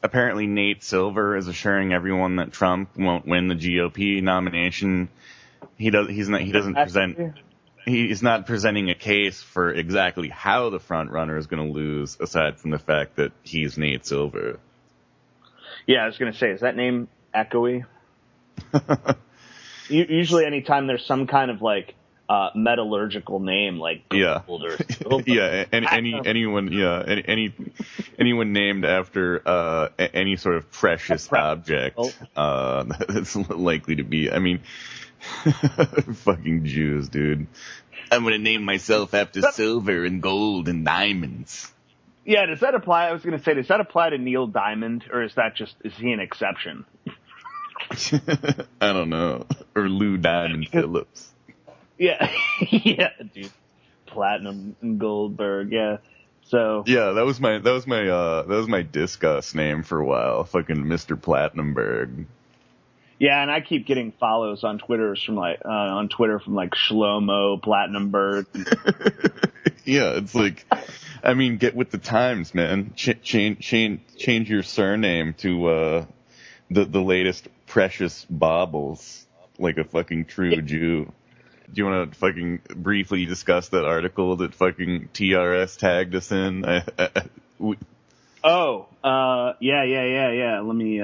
apparently Nate Silver is assuring everyone that Trump won't win the GOP nomination. He's not presenting a case for exactly how the front runner is going to lose, aside from the fact that he's Nate Silver. Yeah, I was going to say, is that name echoey? Usually anytime there's some kind of like metallurgical name like gold or silver. Yeah, and anyone named after any sort of precious object that's likely to be, I mean, fucking Jews, dude. I'm gonna name myself after silver and gold and diamonds. Yeah, does that apply? I was gonna say, does that apply to Neil Diamond, or is he an exception? I don't know. Or Lou Diamond Phillips. Yeah, yeah, dude. Platinum and Goldberg, yeah. So yeah, that was my discuss name for a while. Fucking Mr. Platinumberg. Yeah, and I keep getting follows on Twitter from like Shlomo Platinumberg. Yeah, it's like, I mean, get with the times, man. Change your surname to the latest precious baubles, like a fucking true Jew. Do you want to fucking briefly discuss that article that fucking TRS tagged us in? Yeah. Let me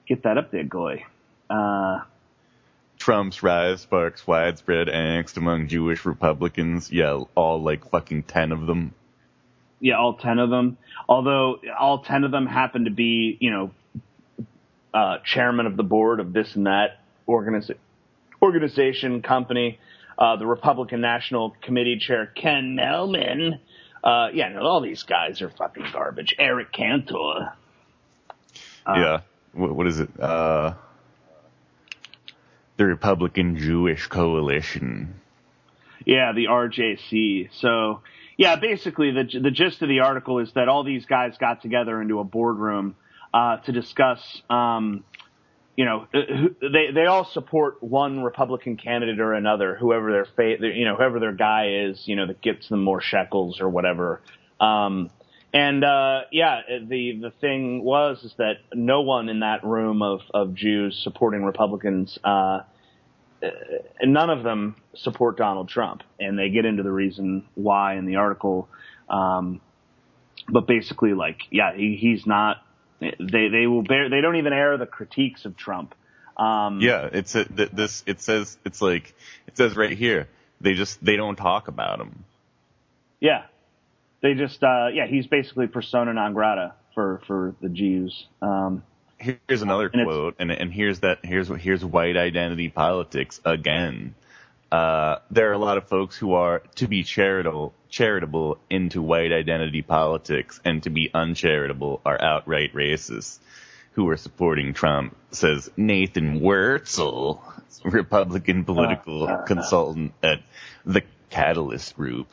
get that up there, Goy. Trump's rise sparks widespread angst among Jewish Republicans. Yeah, all like fucking 10 of them. Yeah, all 10 of them. Although all 10 of them happen to be, chairman of the board of this and that organization, company. The Republican National Committee Chair, Ken Melman. All these guys are fucking garbage. Eric Cantor. Yeah. What is it? The Republican Jewish Coalition. Yeah, the RJC. So, yeah, basically the gist of the article is that all these guys got together into a boardroom to discuss, they all support one Republican candidate or another, whoever whoever their guy is, that gets them more shekels or whatever. The thing is that no one in that room of Jews supporting Republicans, none of them support Donald Trump, and they get into the reason why in the article. But basically, he's not. They don't even air the critiques of Trump. It says right here. They don't talk about him. Yeah. They just, he's basically persona non grata for the Jews. Here's another quote, and here's white identity politics again. There are a lot of folks who are to be charitable into white identity politics, and to be uncharitable are outright racists who are supporting Trump, says Nathan Wurtzel, Republican political consultant at the Catalyst Group.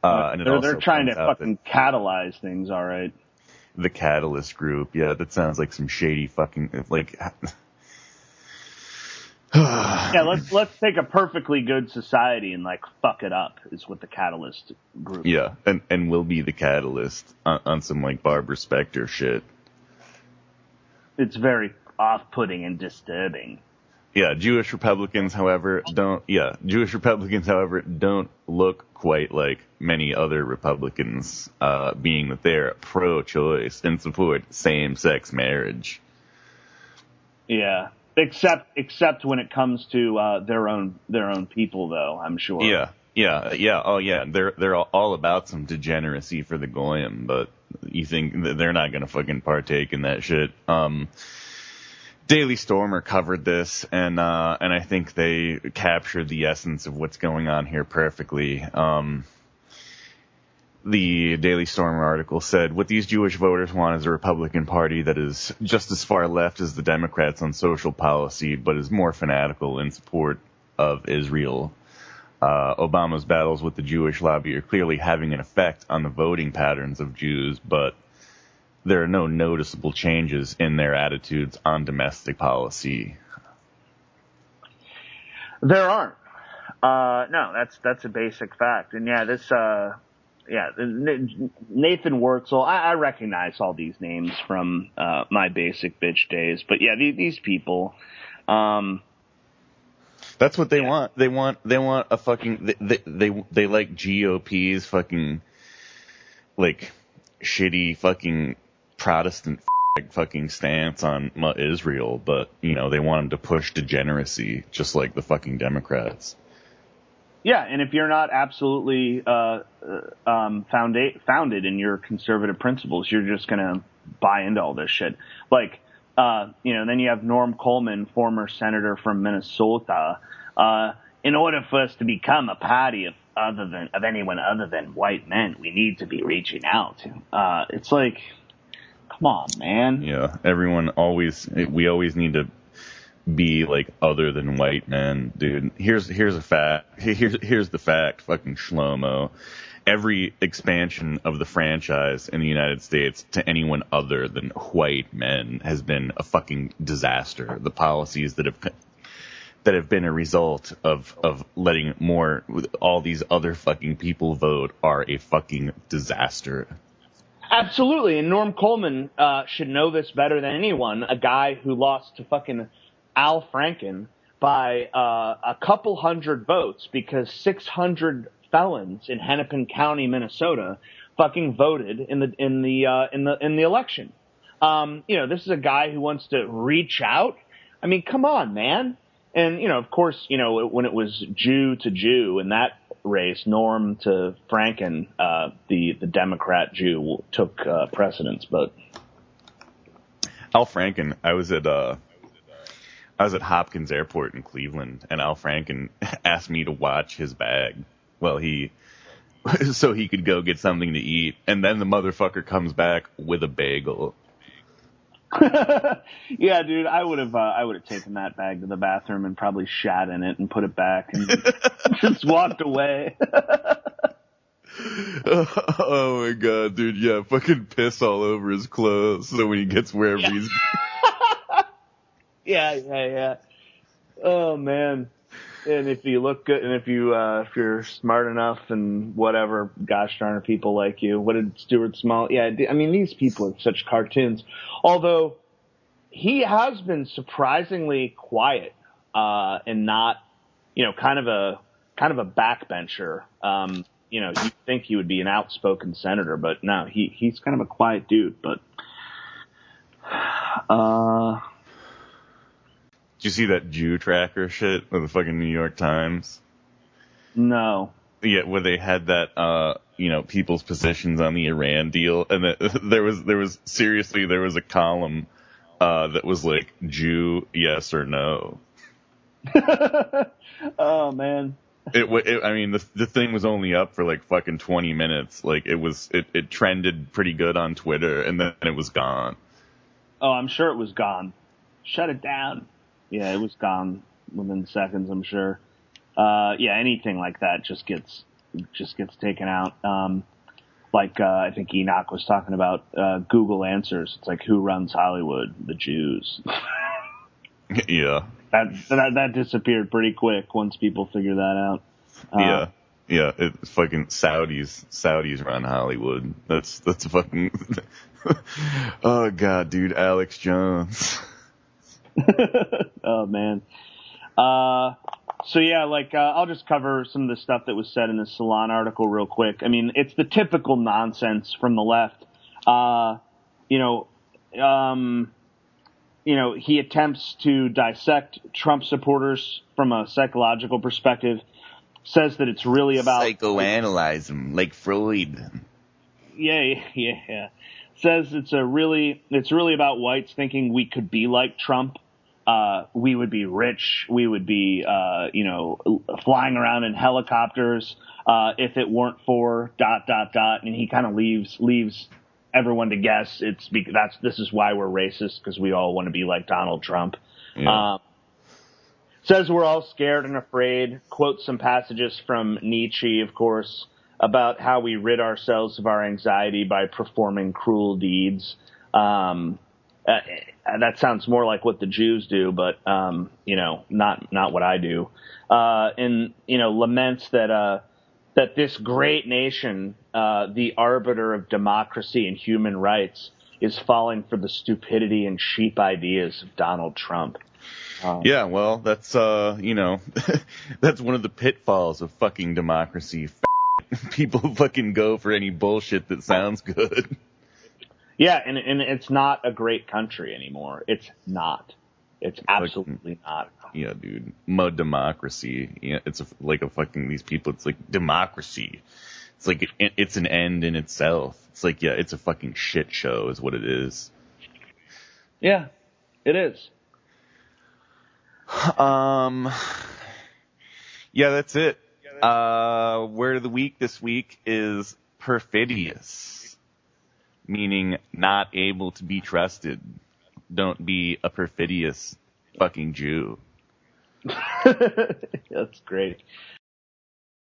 They're trying to fucking catalyze things, all right. The Catalyst Group, yeah, that sounds like some shady fucking like. Yeah, let's take a perfectly good society and fuck it up is what the Catalyst Group. Yeah, and we'll be the catalyst on some Barbara Specter shit. It's very off-putting and disturbing. Yeah, Jewish Republicans, however, don't look quite like many other Republicans, being that they're pro-choice and support same-sex marriage. Yeah, except when it comes to their own people, though, I'm sure. Yeah. Oh, yeah. They're all about some degeneracy for the goyim, but you think that they're not gonna fucking partake in that shit. Daily Stormer covered this, and I think they captured the essence of what's going on here perfectly. The Daily Stormer article said, what these Jewish voters want is a Republican Party that is just as far left as the Democrats on social policy, but is more fanatical in support of Israel. Obama's battles with the Jewish lobby are clearly having an effect on the voting patterns of Jews, but there are no noticeable changes in their attitudes on domestic policy. There aren't. No, that's a basic fact. And yeah, this, Nathan Wurtzel. I recognize all these names from my basic bitch days, but yeah, these people. That's what they want. They want a fucking. They like GOP's fucking like shitty fucking Protestant fucking stance on Israel, but you know they want them to push degeneracy just like the fucking Democrats. Yeah, and if you're not absolutely founded in your conservative principles, you're just gonna buy into all this shit. Like, then you have Norm Coleman, former senator from Minnesota. In order for us to become a party of anyone other than white men, we need to be reaching out. It's like, come on, man. Yeah, we always need to be like other than white men, dude. Here's a fact. Here's the fact, fucking Shlomo. Every expansion of the franchise in the United States to anyone other than white men has been a fucking disaster. The policies that have been a result of letting all these other fucking people vote are a fucking disaster. Absolutely, and Norm Coleman should know this better than anyone. A guy who lost to fucking Al Franken by a couple hundred votes because 600 felons in Hennepin County, Minnesota, fucking voted in the election. This is a guy who wants to reach out. I mean, come on, man. And of course, when it was Jew to Jew in that race, Norm to Franken, the Democrat Jew took precedence. But Al Franken, I was at Hopkins Airport in Cleveland, and Al Franken asked me to watch his bag so he could go get something to eat, and then the motherfucker comes back with a bagel. Yeah, dude, I would have taken that bag to the bathroom and probably shat in it and put it back and just walked away. Oh my god, dude, yeah, fucking piss all over his clothes so when he gets wherever he's. Yeah. Oh man. And if you look good, and if you're smart enough and whatever, gosh darn it, people like you. What did Stuart Small? Yeah, I mean, these people are such cartoons. Although he has been surprisingly quiet and not, kind of a backbencher. You'd think he would be an outspoken senator, but no, he's kind of a quiet dude. But Did you see that Jew tracker shit with the fucking New York Times? No. Yeah, where they had that, people's positions on the Iran deal, and there was a column that was like Jew, yes or no. Oh man. The thing was only up for like fucking 20 minutes. Like it trended pretty good on Twitter, and then it was gone. Oh, I'm sure it was gone. Shut it down. Yeah, it was gone within seconds, I'm sure. Anything like that just gets taken out. I think Enoch was talking about Google Answers. It's like, who runs Hollywood? The Jews. Yeah. That disappeared pretty quick once people figure that out. Yeah. It's fucking Saudis. Saudis run Hollywood. That's fucking. Oh god, dude, Alex Jones. Oh man. I'll just cover some of the stuff that was said in the Salon article real quick. I mean, it's the typical nonsense from the left. He attempts to dissect Trump supporters from a psychological perspective, says that it's really about psychoanalyze them like Freud. Yeah. Says it's really about whites thinking we could be like Trump. We would be rich. We would be, flying around in helicopters if it weren't for ... And he kind of leaves everyone to guess this is why we're racist, because we all want to be like Donald Trump. Yeah. Says we're all scared and afraid. Quotes some passages from Nietzsche, of course, about how we rid ourselves of our anxiety by performing cruel deeds. That sounds more like what the Jews do, but not what I do. And laments that that this great nation, the arbiter of democracy and human rights, is falling for the stupidity and cheap ideas of Donald Trump. Yeah, well, that's, that's one of the pitfalls of fucking democracy. People fucking go for any bullshit that sounds good. Yeah, and it's not a great country anymore. It's not. It's absolutely not. Yeah, dude. Mud democracy. Yeah, it's like a fucking, these people, it's like democracy. It's like, it's an end in itself. It's like, yeah, it's a fucking shit show is what it is. Yeah, it is. Yeah, that's it. Word of the week this week is perfidious, meaning not able to be trusted. Don't be a perfidious fucking Jew. That's great.